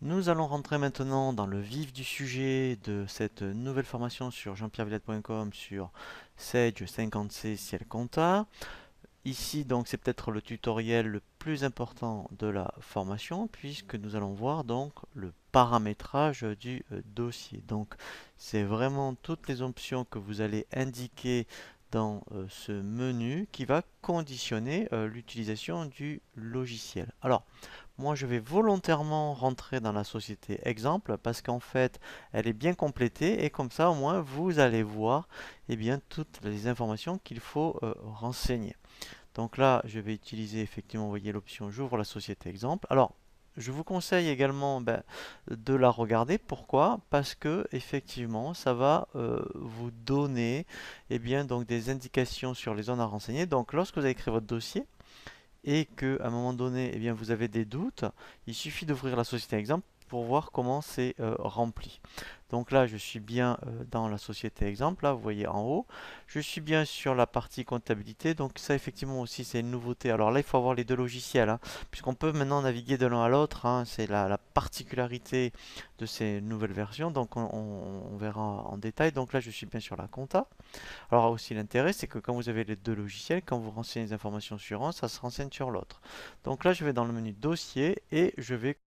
Nous allons rentrer maintenant dans le vif du sujet de cette nouvelle formation sur jeanpierrevillette.com sur Sage 50C Ciel Compta. Ici donc c'est peut-être le tutoriel le plus important de la formation puisque nous allons voir donc le paramétrage du dossier. Donc c'est vraiment toutes les options que vous allez indiquer dans ce menu qui va conditionner l'utilisation du logiciel. Alors moi, je vais volontairement rentrer dans la société exemple parce qu'en fait, elle est bien complétée et comme ça, au moins, vous allez voir bien, toutes les informations qu'il faut renseigner. Donc là, je vais utiliser effectivement, vous voyez l'option j'ouvre la société exemple. Alors, je vous conseille également de la regarder. Pourquoi? Parce que effectivement, ça va vous donner donc des indications sur les zones à renseigner. Donc, lorsque vous avez créé votre dossier, et que à un moment donné, vous avez des doutes, il suffit d'ouvrir la société exemple pour voir comment c'est rempli. Donc là, je suis bien dans la société exemple, là, vous voyez en haut. Je suis bien sur la partie comptabilité, donc ça, effectivement, aussi, c'est une nouveauté. Alors là, il faut avoir les deux logiciels, hein, puisqu'on peut maintenant naviguer de l'un à l'autre, hein, c'est la particularité de ces nouvelles versions, donc on verra en détail. Donc là, je suis bien sur la compta. Alors aussi l'intérêt, c'est que quand vous avez les deux logiciels, quand vous renseignez les informations sur un, ça se renseigne sur l'autre. Donc là, je vais dans le menu dossier et je vais